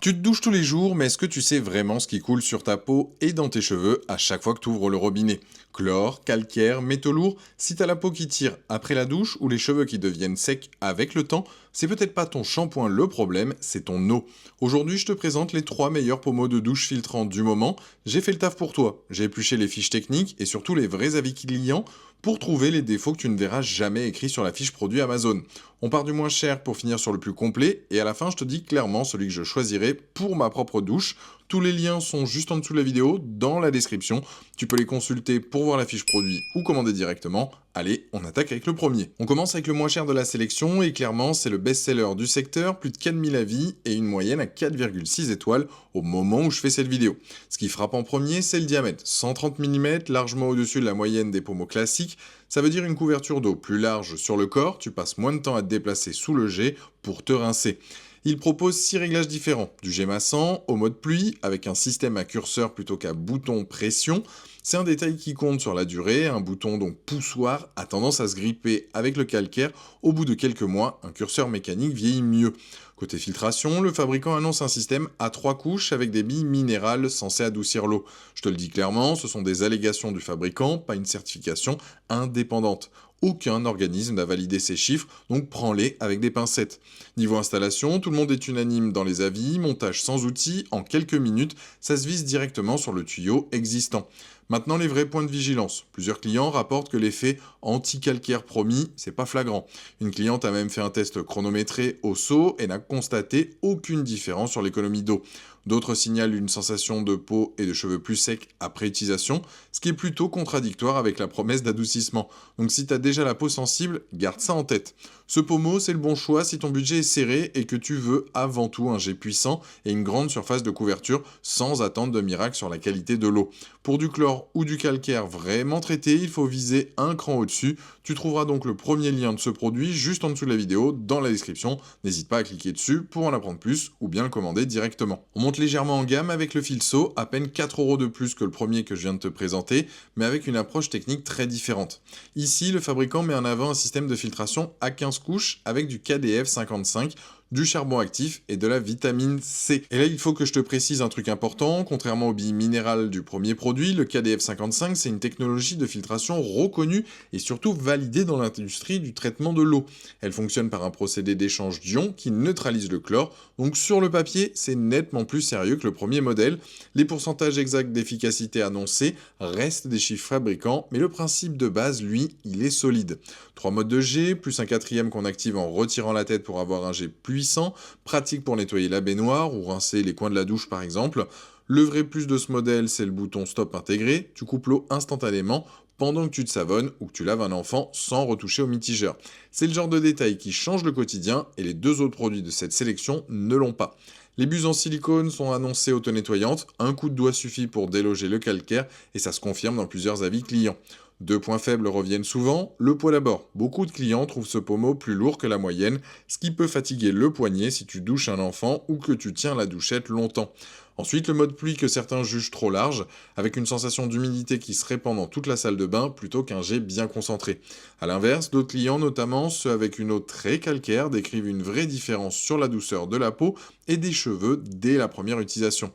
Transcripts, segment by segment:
Tu te douches tous les jours, mais est-ce que tu sais vraiment ce qui coule sur ta peau et dans tes cheveux à chaque fois que tu ouvres le robinet? Chlore, calcaire, métaux lourds, si t'as la peau qui tire après la douche ou les cheveux qui deviennent secs avec le temps, c'est peut-être pas ton shampoing le problème, c'est ton eau. Aujourd'hui, je te présente les 3 meilleurs pommeaux de douche filtrants du moment. J'ai fait le taf pour toi. J'ai épluché les fiches techniques et surtout les vrais avis clients pour trouver les défauts que tu ne verras jamais écrits sur la fiche produit Amazon. On part du moins cher pour finir sur le plus complet, et à la fin je te dis clairement celui que je choisirai pour ma propre douche. Tous les liens sont juste en dessous de la vidéo, dans la description. Tu peux les consulter pour voir la fiche produit ou commander directement. Allez, on attaque avec le premier. On commence avec le moins cher de la sélection, et clairement c'est le best-seller du secteur, plus de 4000 avis et une moyenne à 4,6 étoiles au moment où je fais cette vidéo. Ce qui frappe en premier, c'est le diamètre, 130 mm, largement au-dessus de la moyenne des pommeaux classiques. Ça veut dire une couverture d'eau plus large sur le corps, tu passes moins de temps à te déplacer sous le jet pour te rincer. Il propose 6 réglages différents, du jet massant au mode pluie, avec un système à curseur plutôt qu'à bouton pression. C'est un détail qui compte sur la durée, un bouton donc poussoir a tendance à se gripper avec le calcaire. Au bout de quelques mois, un curseur mécanique vieillit mieux. Côté filtration, le fabricant annonce un système à 3 couches avec des billes minérales censées adoucir l'eau. Je te le dis clairement, ce sont des allégations du fabricant, pas une certification indépendante. Aucun organisme n'a validé ces chiffres, donc prends-les avec des pincettes. Niveau installation, tout le monde est unanime dans les avis, montage sans outils, en quelques minutes, ça se vise directement sur le tuyau existant. Maintenant, les vrais points de vigilance. Plusieurs clients rapportent que l'effet anti-calcaire promis, c'est pas flagrant. Une cliente a même fait un test chronométré au seau et n'a constaté aucune différence sur l'économie d'eau. D'autres signalent une sensation de peau et de cheveux plus secs après utilisation, ce qui est plutôt contradictoire avec la promesse d'adoucissement. Donc si tu as déjà la peau sensible, garde ça en tête. Ce pommeau, c'est le bon choix si ton budget est serré et que tu veux avant tout un jet puissant et une grande surface de couverture sans attendre de miracle sur la qualité de l'eau. Pour du chlore ou du calcaire vraiment traité, il faut viser un cran au-dessus. Tu trouveras donc le premier lien de ce produit juste en dessous de la vidéo dans la description. N'hésite pas à cliquer dessus pour en apprendre plus ou bien le commander directement. On monte légèrement en gamme avec le Filso, à peine 4 € de plus que le premier que je viens de te présenter, mais avec une approche technique très différente. Ici, le fabricant met en avant un système de filtration à 15 couches avec du KDF 55, du charbon actif et de la vitamine C. Et là, il faut que je te précise un truc important, contrairement aux billes minérales du premier produit, le KDF 55, c'est une technologie de filtration reconnue et surtout validée dans l'industrie du traitement de l'eau. Elle fonctionne par un procédé d'échange d'ions qui neutralise le chlore, donc sur le papier, c'est nettement plus sérieux que le premier modèle. Les pourcentages exacts d'efficacité annoncés restent des chiffres fabricants, mais le principe de base, lui, il est solide. 3 modes de jet, plus un quatrième qu'on active en retirant la tête pour avoir un jet puissant, pratique pour nettoyer la baignoire ou rincer les coins de la douche par exemple. Le vrai plus de ce modèle, c'est le bouton stop intégré, tu coupes l'eau instantanément pendant que tu te savonnes ou que tu laves un enfant sans retoucher au mitigeur. C'est le genre de détail qui change le quotidien et les 2 autres produits de cette sélection ne l'ont pas. Les buses en silicone sont annoncées auto-nettoyantes, un coup de doigt suffit pour déloger le calcaire et ça se confirme dans plusieurs avis clients. 2 points faibles reviennent souvent, le poids d'abord. Beaucoup de clients trouvent ce pommeau plus lourd que la moyenne, ce qui peut fatiguer le poignet si tu douches un enfant ou que tu tiens la douchette longtemps. Ensuite, le mode pluie que certains jugent trop large, avec une sensation d'humidité qui se répand dans toute la salle de bain plutôt qu'un jet bien concentré. A l'inverse, d'autres clients, notamment ceux avec une eau très calcaire, décrivent une vraie différence sur la douceur de la peau et des cheveux dès la première utilisation.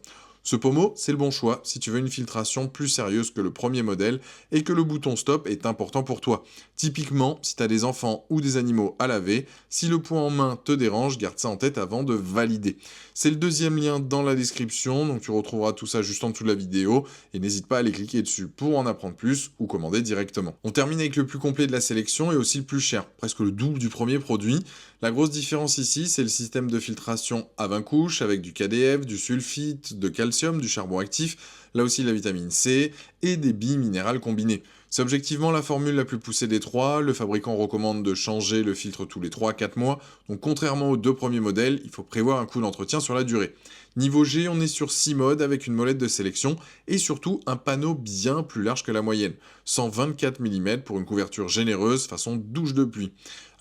Ce pommeau, c'est le bon choix si tu veux une filtration plus sérieuse que le premier modèle et que le bouton stop est important pour toi. Typiquement, si tu as des enfants ou des animaux à laver, si le poids en main te dérange, garde ça en tête avant de valider. C'est le deuxième lien dans la description, donc tu retrouveras tout ça juste en dessous de la vidéo et n'hésite pas à aller cliquer dessus pour en apprendre plus ou commander directement. On termine avec le plus complet de la sélection et aussi le plus cher, presque le double du premier produit. La grosse différence ici, c'est le système de filtration à 20 couches avec du KDF, du sulfite, de calcium, du charbon actif, là aussi la vitamine C et des billes minérales combinées. C'est objectivement la formule la plus poussée des 3, le fabricant recommande de changer le filtre tous les 3 à 4 mois, donc contrairement aux 2 premiers modèles, il faut prévoir un coût d'entretien sur la durée. Niveau G, on est sur 6 modes avec une molette de sélection et surtout un panneau bien plus large que la moyenne, 124 mm pour une couverture généreuse façon douche de pluie.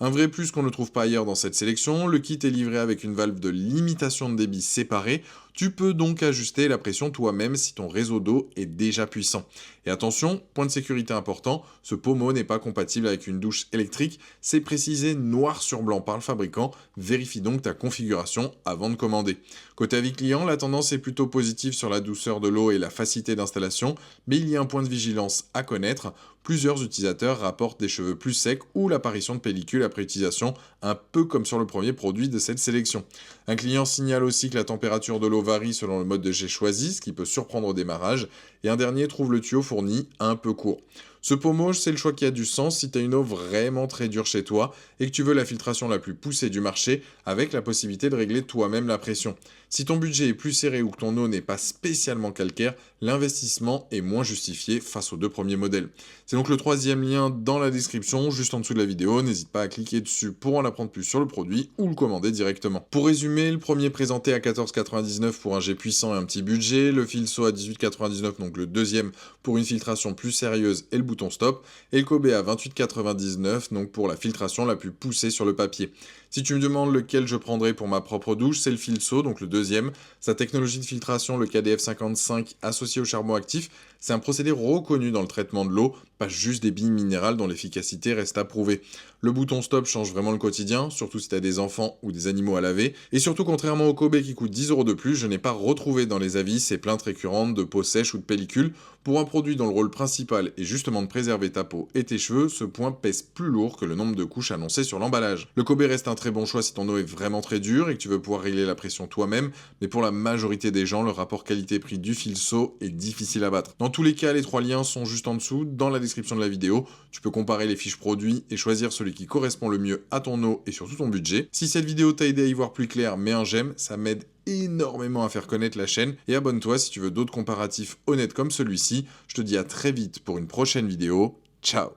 Un vrai plus qu'on ne trouve pas ailleurs dans cette sélection, le kit est livré avec une valve de limitation de débit séparée, Tu peux donc ajuster la pression toi-même si ton réseau d'eau est déjà puissant. Et attention, point de sécurité important, ce pommeau n'est pas compatible avec une douche électrique, c'est précisé noir sur blanc par le fabricant, vérifie donc ta configuration avant de commander. Côté avis client, la tendance est plutôt positive sur la douceur de l'eau et la facilité d'installation, mais il y a un point de vigilance à connaître. Plusieurs utilisateurs rapportent des cheveux plus secs ou l'apparition de pellicules après utilisation, un peu comme sur le premier produit de cette sélection. Un client signale aussi que la température de l'eau varie selon le mode de jet choisi, ce qui peut surprendre au démarrage, et un dernier trouve le tuyau fourni un peu court. Ce pommeau, c'est le choix qui a du sens si tu as une eau vraiment très dure chez toi et que tu veux la filtration la plus poussée du marché avec la possibilité de régler toi-même la pression. Si ton budget est plus serré ou que ton eau n'est pas spécialement calcaire, l'investissement est moins justifié face aux deux premiers modèles. C'est donc le troisième lien dans la description, juste en dessous de la vidéo. N'hésite pas à cliquer dessus pour en apprendre plus sur le produit ou le commander directement. Pour résumer, le premier présenté à 14,99 € pour un jet puissant et un petit budget, le Filso à 18,99 €, donc le deuxième pour une filtration plus sérieuse et le bouton stop, et le Kobe à 28,99 €, donc pour la filtration la plus poussée sur le papier. Si tu me demandes lequel je prendrais pour ma propre douche, c'est le Filso, donc le deuxième. Sa technologie de filtration, le KDF55 associé au charbon actif, c'est un procédé reconnu dans le traitement de l'eau, pas juste des billes minérales dont l'efficacité reste à prouver. Le bouton stop change vraiment le quotidien, surtout si tu as des enfants ou des animaux à laver. Et surtout, contrairement au Kobe qui coûte 10 € de plus, je n'ai pas retrouvé dans les avis ces plaintes récurrentes de peau sèche ou de pellicule. Pour un produit dont le rôle principal est justement de préserver ta peau et tes cheveux, ce point pèse plus lourd que le nombre de couches annoncées sur l'emballage. Le Kobe reste un très bon choix si ton eau est vraiment très dure et que tu veux pouvoir régler la pression toi-même, mais pour la majorité des gens, le rapport qualité-prix du Filso est difficile à battre. Dans tous les cas, les trois liens sont juste en dessous, dans la description de la vidéo. Tu peux comparer les fiches produits et choisir celui qui correspond le mieux à ton eau et surtout ton budget. Si cette vidéo t'a aidé à y voir plus clair, mets un j'aime, ça m'aide énormément à faire connaître la chaîne, et abonne-toi si tu veux d'autres comparatifs honnêtes comme celui-ci. Je te dis à très vite pour une prochaine vidéo. Ciao!